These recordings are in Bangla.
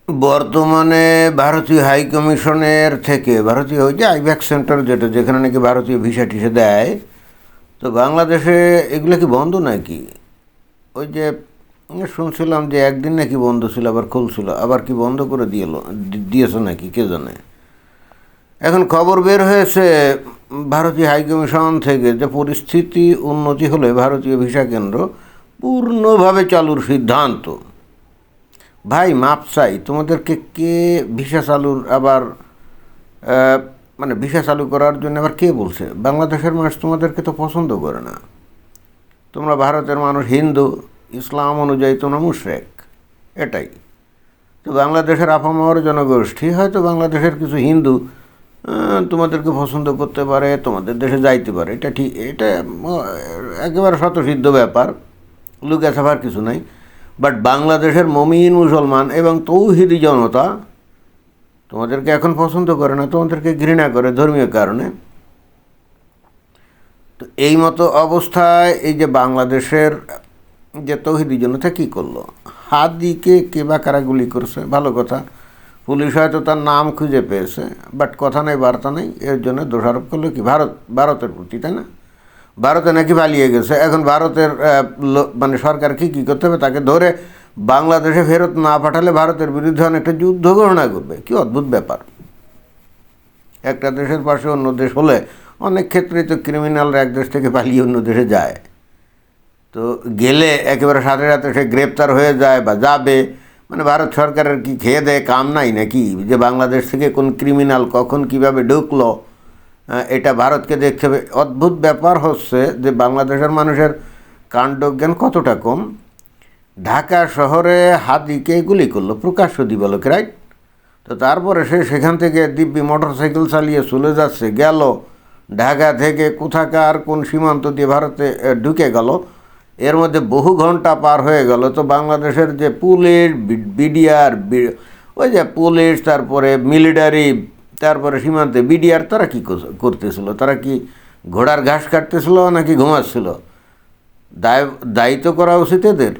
বর্তমানে ভারতীয় হাই কমিশনের থেকে ভারতীয় ওই যে আইব্যাক সেন্টার যেটা, যেখানে নাকি ভারতীয় ভিসা টিসা দেয়, তো বাংলাদেশে এগুলো কি বন্ধ নাকি? ওই যে শুনছিলাম যে একদিন নাকি বন্ধ ছিল, আবার খুলছিল, আবার কি বন্ধ করে দিয়েছে নাকি কে জানে। এখন খবর বের হয়েছে ভারতীয় হাই কমিশন থেকে যে পরিস্থিতি উন্নতি হলে ভারতীয় ভিসা কেন্দ্র পূর্ণভাবে চালুর সিদ্ধান্ত। ভাই মাপ চাই, তোমাদেরকে কে ভিসা চালুর আবার মানে ভিসা চালু করার জন্য আবার কে বলছে? বাংলাদেশের মানুষ তোমাদেরকে তো পছন্দ করে না। তোমরা ভারতের মানুষ হিন্দু, ইসলাম অনুযায়ী তোমরা মুশরিক, এটাই তো। বাংলাদেশের আপামর জনগোষ্ঠী হয়তো বাংলাদেশের কিছু হিন্দু তোমাদেরকে পছন্দ করতে পারে, তোমাদের দেশে যাইতে পারে, এটা ঠিক, এটা একেবারে স্বতঃসিদ্ধ ব্যাপার, লুকে ছাপার কিছু নাই। বাট বাংলাদেশের মমিন মুসলমান এবং তৌহিদি জনতা তোমাদেরকে এখন পছন্দ করে না, তোমাদেরকে ঘৃণা করে ধর্মীয় কারণে। তো এই মতো অবস্থায় এই যে বাংলাদেশের যে তৌহিদি জনতা কী করলো, হাদিকে কে বা কারা গুলি করছে, ভালো কথা, পুলিশ হয়তো তার নাম খুঁজে পেয়েছে, বাট কথা নেই বার্তা নেই, এর জন্য দোষারোপ করলো কি ভারতের প্রতি, তাই না? ভারতে নাকি পালিয়ে গেছে, এখন ভারতের মানে সরকার কী করতে হবে, তাকে ধরে বাংলাদেশে ফেরত না পাঠালে ভারতের বিরুদ্ধে অনেকটা যুদ্ধ ঘোষণা করবে। কি অদ্ভুত ব্যাপার! একটা দেশের পাশে অন্য দেশ হলে অনেক ক্ষেত্রেই তো ক্রিমিনালরা এক দেশ থেকে পালিয়ে অন্য দেশে যায়, তো গেলে একেবারে সাথে সাথে সে গ্রেপ্তার হয়ে যায় বা যাবে। মানে ভারত সরকারের কি খেয়ে দেয় কাম নাই নাকি, যে বাংলাদেশ থেকে কোন ক্রিমিনাল কখন কিভাবে ঢুকলো এটা ভারতকে দেখতে হবে। অদ্ভুত ব্যাপার হচ্ছে যে বাংলাদেশের মানুষের কাণ্ডজ্ঞান কতটা কম। ঢাকা শহরে হাদিকে গুলি করলো প্রকাশ্য দিবালোক, রাইট? তো তারপরে সে সেখান থেকে দিব্যি মোটরসাইকেল চালিয়ে চলে যাচ্ছে, গেল ঢাকা থেকে কোথাকার কোন সীমান্ত দিয়ে ভারতে ঢুকে গেল, এর মধ্যে বহু ঘন্টা পার হয়ে গেল। তো বাংলাদেশের যে পুলিশ, বিডিআর, ওই যে পুলিশ, তারপরে মিলিটারি, তারপরে সীমান্তে বিডিআর, তারা কি করতেছিল? তারা কি ঘোড়ার ঘাস কাটতেছিল নাকি ঘুমাচ্ছিল? দায়িত্ব করা উচিত এদের।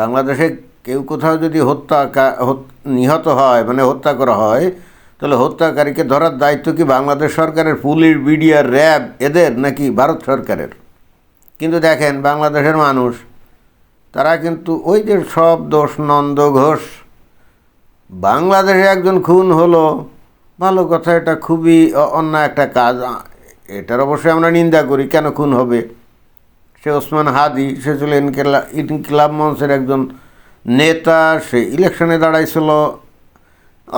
বাংলাদেশে কেউ কোথাও যদি নিহত হয়, মানে হত্যা করা হয়, তাহলে হত্যাকারীকে ধরার দায়িত্ব কি বাংলাদেশ সরকারের, পুলিশ, বিডিআর, র্যাব এদের, নাকি ভারত সরকারের? কিন্তু দেখেন বাংলাদেশের মানুষ, তারা কিন্তু ওই যে সব দোষ নন্দ ঘোষ। বাংলাদেশে একজন খুন হলো, ভালো কথা, এটা খুবই অন্যায় একটা কাজ, এটার অবশ্যই আমরা নিন্দা করি। কেন খুন হবে? সে ওসমান হাদি, সে ছিল ইনকিলাব মঞ্চের একজন নেতা, সে ইলেকশনে দাঁড়াইছিল,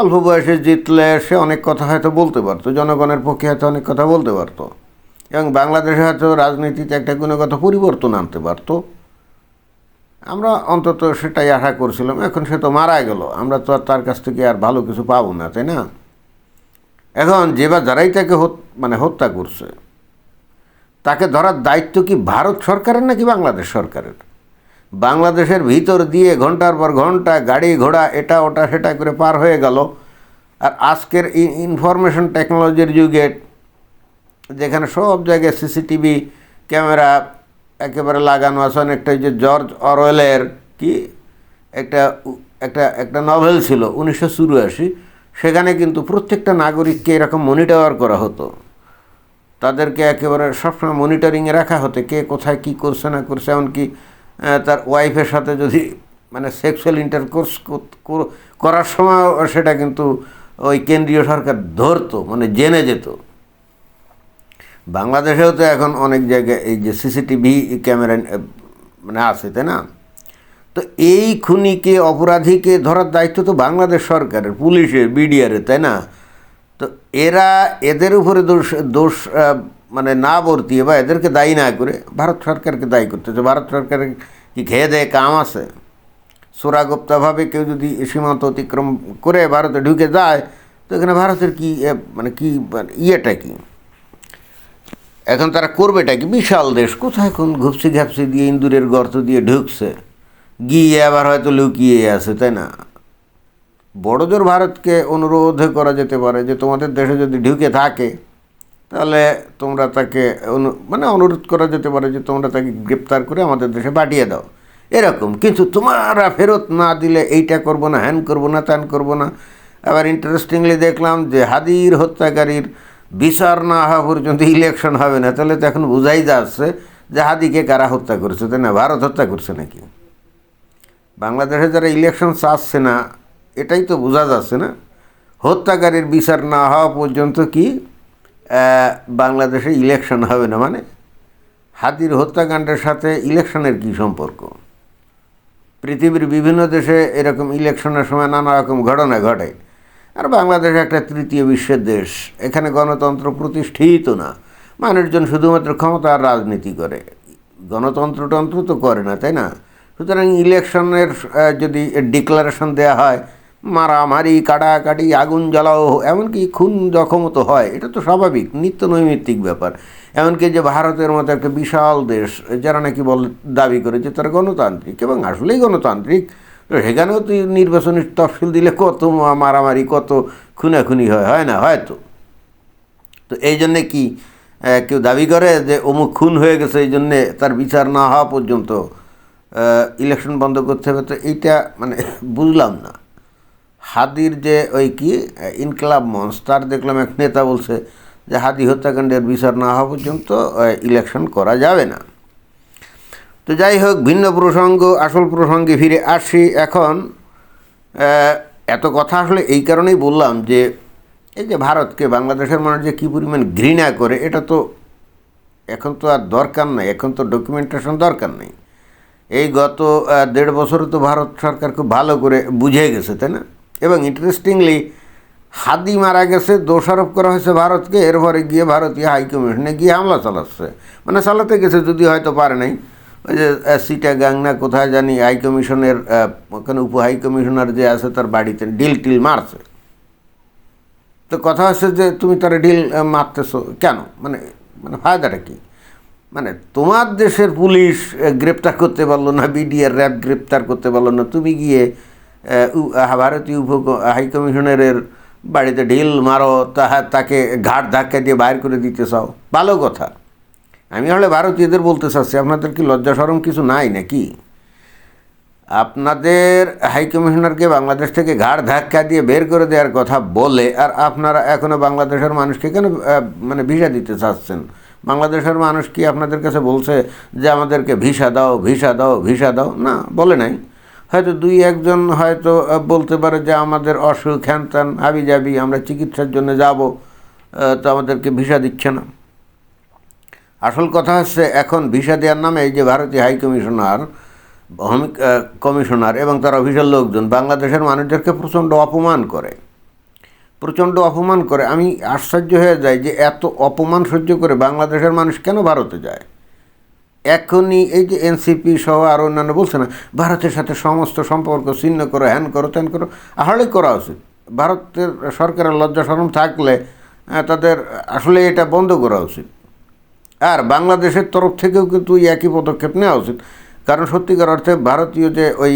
অল্প বয়সে জিতলে সে অনেক কথা হয়তো বলতে পারতো, জনগণের পক্ষে হয়তো অনেক কথা বলতে পারতো, এবং বাংলাদেশে হয়তো রাজনীতিতে একটা গুণগত পরিবর্তন আনতে পারতো। আমরা অন্তত সেটাই আশা করছিলাম। এখন সে তো মারা গেল, আমরা তো আর তার কাছ থেকে আর ভালো কিছু পাবো না, তাই না? এখন যে বা যারাই তাকে মানে হত্যা করছে, তাকে ধরার দায়িত্ব কি ভারত সরকারের নাকি বাংলাদেশ সরকারের? বাংলাদেশের ভিতর দিয়ে ঘন্টার পর ঘন্টা গাড়ি ঘোড়া এটা ওটা সেটা করে পার হয়ে গেল। আর আজকের ইনফরমেশন টেকনোলজির যুগে, যেখানে সব জায়গায় সিসিটিভি ক্যামেরা একেবারে লাগানো আছে, অনেকটা যে জর্জ অরওয়েলের কি একটা একটা একটা নভেল ছিল 1984, সেখানে কিন্তু প্রত্যেকটা নাগরিককে এরকম মনিটর করা হতো, তাদেরকে একেবারে সবসময় মনিটরিংয়ে রাখা হতো, কে কোথায় কী করছে না করছে। এমনকি তার ওয়াইফের সাথে যদি মানে সেক্সুয়াল ইন্টারকোর্স করার সময় সেটা কিন্তু ওই কেন্দ্রীয় সরকার ধরতো, মানে জেনে যেত। বাংলাদেশেও তো এখন অনেক জায়গায় এই যে সিসিটিভি ক্যামেরা মানে আছে, তাই না? তো এই খুনিকে, অপরাধীকে ধরার দায়িত্ব তো বাংলাদেশ সরকারের, পুলিশের, বিডিআরের, তাই না? তো এরা এদের উপরে দোষ মানে না বর্তিয়ে বা এদেরকে দায়ী না করে ভারত সরকারকে দায়ী করতেছে। ভারত সরকারের কি খেয়ে দেয়ে কাম আছে? চোরাগোপ্তাভাবে কেউ যদি সীমান্ত অতিক্রম করে ভারতে ঢুকে যায়, তো এখানে ভারতের কি মানে কি ইয়েটা কি? এখন তারা করবেটা কি? বিশাল দেশ, কোথায় কোন ঘুপসি ঘাপসি দিয়ে ইন্দুরের গর্ত দিয়ে ঢুকছে, গিয়ে আবার হয়তো লুকিয়ে আছে, তাই না? বড় জোর ভারতকে অনুরোধ করা যেতে পারে যে তোমাদের দেশে যদি ঢুকে থাকে, তাহলে তোমরা তাকে মানে অনুরোধ করা যেতে পারে যে তোমরা তাকে গ্রেপ্তার করে আমাদের দেশে পাঠিয়ে দাও। এরকম। কিন্তু তোমরা ফেরত না দিলে এইটা করবো না, হ্যান করবো না, ত্যান করবো না। আবার ইন্টারেস্টিংলি দেখলাম যে হাদির হত্যাকারীর বিচার না হওয়া পর্যন্ত ইলেকশন হবে না। তাহলে তো এখন বোঝাই যাচ্ছে যে হাদিকে কারা হত্যা করছে, তাই না? ভারত হত্যা করছে নাকি? বাংলাদেশে যারা ইলেকশন চাচ্ছে না, এটাই তো বোঝা যাচ্ছে না। হত্যাকারীর বিচার না হওয়া পর্যন্ত কি বাংলাদেশে ইলেকশন হবে না? মানে হাদির হত্যাকাণ্ডের সাথে ইলেকশনের কী সম্পর্ক? পৃথিবীর বিভিন্ন দেশে এরকম ইলেকশনের সময় নানা রকম ঘটনা ঘটে, আর বাংলাদেশ একটা তৃতীয় বিশ্বের দেশ। এখানে গণতন্ত্র প্রতিষ্ঠিত না, মানুষজন শুধুমাত্র ক্ষমতা আর রাজনীতি করে, গণতন্ত্রতন্ত্র তো করে না, তাই না? সুতরাং ইলেকশনের যদি ডিক্লারেশন দেওয়া হয়, মারামারি, কাটাকাটি, আগুন জ্বালাও, এমনকি খুন জখমও তো হয়। এটা তো স্বাভাবিক, নিত্য নৈমিত্তিক ব্যাপার। এমনকি যে ভারতের মতো একটা বিশাল দেশ, যারা নাকি দাবি করে যে তারা গণতান্ত্রিক, এবং আসলেই গণতান্ত্রিক, তো সেখানেও তো নির্বাচনী তফসিল দিলে কত মারামারি, কত খুনাখুনি হয় না? হয়তো। তো এই জন্যে কি কেউ দাবি করে যে অমুক খুন হয়ে গেছে, এই জন্যে তার বিচার না হওয়া পর্যন্ত ইলেকশন বন্ধ করতে হবে? তো এইটা মানে বুঝলাম না। হাদির যে ওই কি ইনকলাব মঞ্চ, তার দেখলাম এক নেতা বলছে যে হাদি হত্যাকাণ্ডের বিচার না হওয়া পর্যন্ত ইলেকশন করা যাবে না। তো যাই হোক, ভিন্ন প্রসঙ্গ, আসল প্রসঙ্গে ফিরে আসি। এখন এত কথা আসলে এই কারণেই বললাম যে এই যে ভারতকে বাংলাদেশের মানুষ যে কী পরিমাণ ঘৃণা করে, এটা তো এখন তো আর দরকার নাই, এখন তো ডকুমেন্টেশন দরকার নেই। এই গত 1.5 বছরে তো ভারত সরকার খুব ভালো করে বুঝে গেছে, তাই না? এবং ইন্টারেস্টিংলি হাদি মারা গেছে, দোষারোপ করা হয়েছে ভারতকে, এরপরে গিয়ে ভারতীয় হাইকমিশনে গিয়ে হামলা চালাচ্ছে। মানে চালাতে গেছে, যদি হয়তো পারে নাই, ওই যে চিটাগাং না কোথায় জানি হাইকমিশনের ওখানে উপ হাইকমিশনার যে আছে তার বাড়িতে টিল মারছে। তো কথা হচ্ছে যে তুমি তারা ঢিল মারতেছো কেন? মানে মানে ফায়দাটা কী? মানে তোমার দেশের পুলিশ গ্রেপ্তার করতে পারলো না, বিডিআর র্যাব গ্রেপ্তার করতে পারলো না, তুমি গিয়ে ভারতীয় হাইকমিশনারের বাড়িতে ঢিল মারো, তাকে ঘাট ধাক্কা দিয়ে বাইর করে দিতে চাও। ভালো কথা। আমি হলে ভারতীয়দের বলতে চাচ্ছি, আপনাদের কি লজ্জা শরম কিছু নাই নাকি? আপনাদের হাইকমিশনারকে বাংলাদেশ থেকে ঘাড় ধাক্কা দিয়ে বের করে দেওয়ার কথা বলে, আর আপনারা এখনও বাংলাদেশের মানুষকে কেন মানে ভিসা দিতে চাচ্ছেন? বাংলাদেশের মানুষ কি আপনাদের কাছে বলছে যে আমাদেরকে ভিসা দাও, ভিসা দাও, ভিসা দাও? না, বলে নাই। হয়তো 2-1 জন হয়তো বলতে পারে যে আমাদের অসুখ, হ্যান ত্যান, হাবি জাবি, আমরা চিকিৎসার জন্য যাব, তো আমাদেরকে ভিসা দিচ্ছে না। আসল কথা হচ্ছে এখন ভিসা দেওয়ার নামে এই যে ভারতীয় হাইকমিশনার, কমিশনার এবং তার অফিসের লোকজন বাংলাদেশের মানুষদেরকে প্রচণ্ড অপমান করে, প্রচণ্ড অপমান করে। আমি আশ্চর্য হয়ে যাই যে এত অপমান সহ্য করে বাংলাদেশের মানুষ কেন ভারতে যায়। এখনই এই যে এনসিপি সহ আরও অন্যান্য বলছে না, ভারতের সাথে সমস্ত সম্পর্ক ছিন্ন করো, হ্যান করো, ত্যান করো। আসলেই করা উচিত। ভারতের সরকারের লজ্জা শরম থাকলে তাদের আসলে এটা বন্ধ করা উচিত। আর বাংলাদেশের তরফ থেকেও কিন্তু একই পদক্ষেপ নেওয়া উচিত। কারণ সত্যিকার অর্থে ভারতীয় যে ওই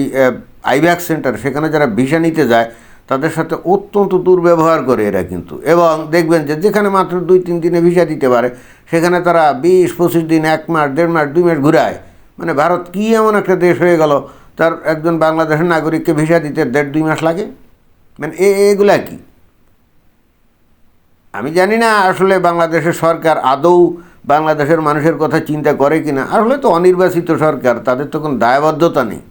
আইভ্যাক্স সেন্টার, সেখানে যারা ভিসা নিতে যায় তাদের সাথে অত্যন্ত দুর্ব্যবহার করে এরা কিন্তু। এবং দেখবেন যে যেখানে মাত্র 2-3 দিনে ভিসা দিতে পারে, সেখানে তারা 20-25 দিন, 1 মাস, 1.5 মাস, 2 মাস ঘুরায়। মানে ভারত কী এমন একটা দেশ হয়ে গেল, তার একজন বাংলাদেশের নাগরিককে ভিসা দিতে 1.5-2 মাস লাগে? মানে এগুলা কি? আমি জানি না আসলে বাংলাদেশের সরকার আদৌ বাংলাদেশের মানুষের কথা চিন্তা করে কি না। আসলে তো অনির্বাচিত সরকার, তাদের তো কোনো দায়বদ্ধতা নেই।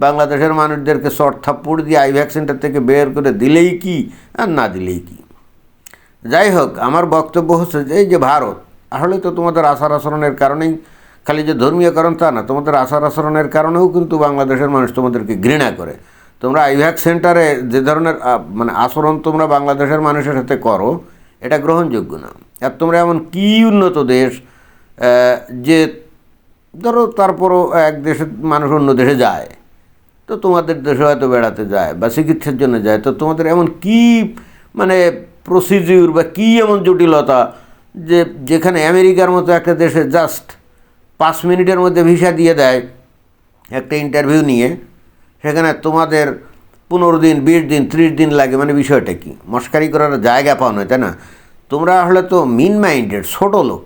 বাংলাদেশের মানুষদেরকে শর্ট থাপ্পড় দিয়ে আইভ্যাক্স সেন্টার থেকে বের করে দিলেই কি, আর না দিলেই কি। যাই হোক, আমার বক্তব্য হচ্ছে যে এই যে ভারত, আসলে তো তোমাদের আচার আচরণের কারণেই, খালি যে ধর্মীয় কারণ তা না, তোমাদের আচার আচরণের কারণেও কিন্তু বাংলাদেশের মানুষ তোমাদেরকে ঘৃণা করে। তোমরা আইভ্যাক্স সেন্টারে যে ধরনের মানে আচরণ তোমরা বাংলাদেশের মানুষের সাথে করো, এটা গ্রহণযোগ্য না। আর তোমরা এমন কী উন্নত দেশ যে ধরো তারপরও এক দেশের মানুষ অন্য দেশে যায়, তো তোমাদের দেশে হয়তো বেড়াতে যায় বা চিকিৎসার জন্য যায়, তো তোমাদের এমন কী মানে প্রসিডিউর বা কী এমন জটিলতা যে যেখানে আমেরিকার মতো একটা দেশে জাস্ট 5 মিনিটের মধ্যে ভিসা দিয়ে দেয় একটা ইন্টারভিউ নিয়ে, সেখানে তোমাদের 15 দিন, 20 দিন, 30 দিন লাগে। মানে বিষয়টা কি? মস্কারি করার জায়গা পাও না, তাই না? তোমরা আসলে তো মিন মাইন্ডেড, ছোটো লোক।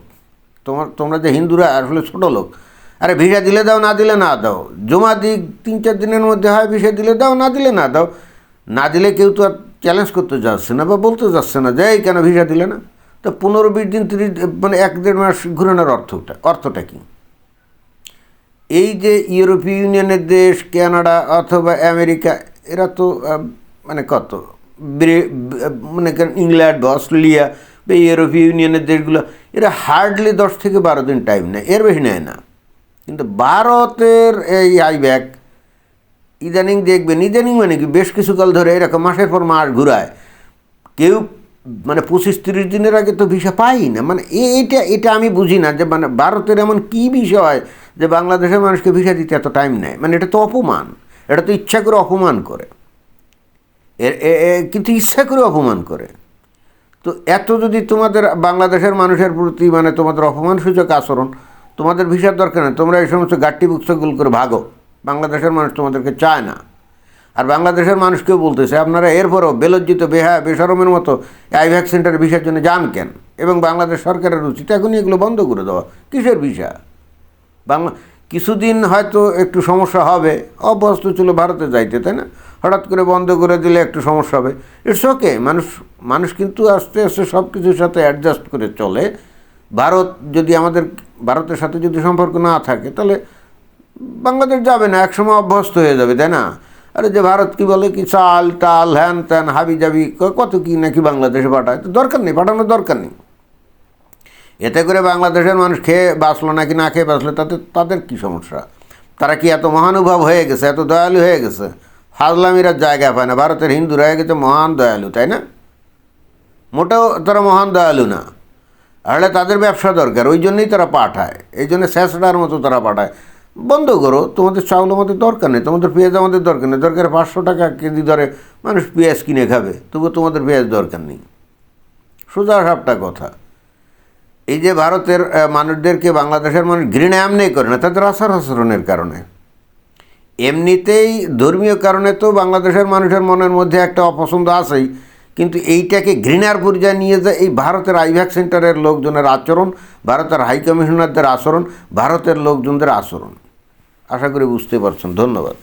তোমরা যে হিন্দুরা আসলে ছোটো লোক। আরে ভিসা দিলে দাও, না দিলে না দাও, জমা দিক 3-4 দিনের মধ্যে হয়, ভিসা দিলে দাও, না দিলে না দাও। না দিলে কেউ তো আর চ্যালেঞ্জ করতে যাচ্ছে না বা বলতে যাচ্ছে না যে এই কেন ভিসা দিলে না। তো 15-20 দিন 30 মানে 1-1.5 মাস ঘুরানোর অর্থটা কি? এই যে ইউরোপীয় ইউনিয়নের দেশ, কানাডা অথবা আমেরিকা, এরা তো মানে কত মনে করেন ইংল্যান্ড বা অস্ট্রেলিয়া বা ইউরোপীয় ইউনিয়নের দেশগুলো, এরা হার্ডলি 10 থেকে 12 দিন টাইম নেয়, এর বেশি নেয় না। কিন্তু ভারতের এই আইব্যাক ইদানিং দেখবেন, ইদানিং মানে কি বেশ কিছুকাল ধরে এরকম মাসের পর মাস ঘুরায়। কেউ মানে 25-30 দিনের আগে তো ভিসা পাই না। মানে এটা আমি বুঝি না যে মানে ভারতের এমন কী বিষয় যে বাংলাদেশের মানুষকে ভিসা দিতে এত টাইম নেয়। মানে এটা তো অপমান, এটা তো ইচ্ছা করে অপমান করে, কিন্তু ইচ্ছা করে অপমান করে। তো এত যদি তোমাদের বাংলাদেশের মানুষের প্রতি মানে তোমাদের অপমানসূচক আচরণ, তোমাদের ভিসার দরকার নেই, তোমরা এই সমস্ত গাট্টি বুকসগুলো করে ভাগো। বাংলাদেশের মানুষ তোমাদেরকে চায় না। আর বাংলাদেশের মানুষকেও বলতেছে আপনারা এরপরও বেলজ্জিত বেশরমের মতো আইভ্যাক সেন্টারে ভিসার জন্য যান কেন? এবং বাংলাদেশ সরকারের উচিত এখনই এগুলো বন্ধ করে দেওয়া। কিসের ভিসা? কিছুদিন হয়তো একটু সমস্যা হবে, অভ্যস্ত ছিল ভারতে যাইতে, তাই না? হঠাৎ করে বন্ধ করে দিলে একটু সমস্যা হবে, ইটস ওকে। মানুষ কিন্তু আস্তে আস্তে সব কিছুর সাথে অ্যাডজাস্ট করে চলে। ভারতের সাথে যদি সম্পর্ক না থাকে তাহলে বাংলাদেশ যাবে না, একসময় অভ্যস্ত হয়ে যাবে, তাই না? আরে যে ভারত কি বলে কি চাল টাল হ্যান ত্যান হাবি জাবি কত কি নাকি বাংলাদেশে পাঠায়, তো দরকার নেই, পাঠানোর দরকার নেই। এতে করে বাংলাদেশের মানুষ খেয়ে বাঁচলো নাকি না খেয়ে বাঁচলো তাদের কি সমস্যা? তারা কি এত মহানুভব হয়ে গেছে, এত দয়ালু হয়ে গেছে? ফাজলামিরা জায়গা পায় না। ভারতের হিন্দুরা হয়ে গেছে মহান দয়ালু, তাই না? মোটেও তারা মহান দয়ালু না। তাহলে তাদের ব্যবসা দরকার, ওই জন্যই তারা পাঠায়, এই জন্য স্যাঁচড়ার মতো তারা পাঠায়। বন্ধ করো, তোমাদের চাউল আমাদের দরকার নেই, তোমাদের পেঁয়াজ আমাদের দরকার নেই। দরকার 500 টাকা কেজি দরে মানুষ পেঁয়াজ কিনে খাবে, তবুও তোমাদের পেঁয়াজ দরকার নেই। সোজা সাপটা কথা। এই যে ভারতের মানুষদেরকে বাংলাদেশের মানুষ ঘৃণা এমনি করে না, তাদের আচরণের কারণে। এমনিতেই ধর্মীয় কারণে তো বাংলাদেশের মানুষের মনের মধ্যে একটা অপছন্দ আছেই, কিন্তু এইটাকে ঘৃণার পর্যায়ে নিয়ে যায় এই ভারতের আইভ্যাক সেন্টারের লোকজনের আচরণ, ভারতের হাই কমিশনারদের আচরণ, ভারতের লোকজনদের আচরণ। আশা করি বুঝতে পারছেন। ধন্যবাদ।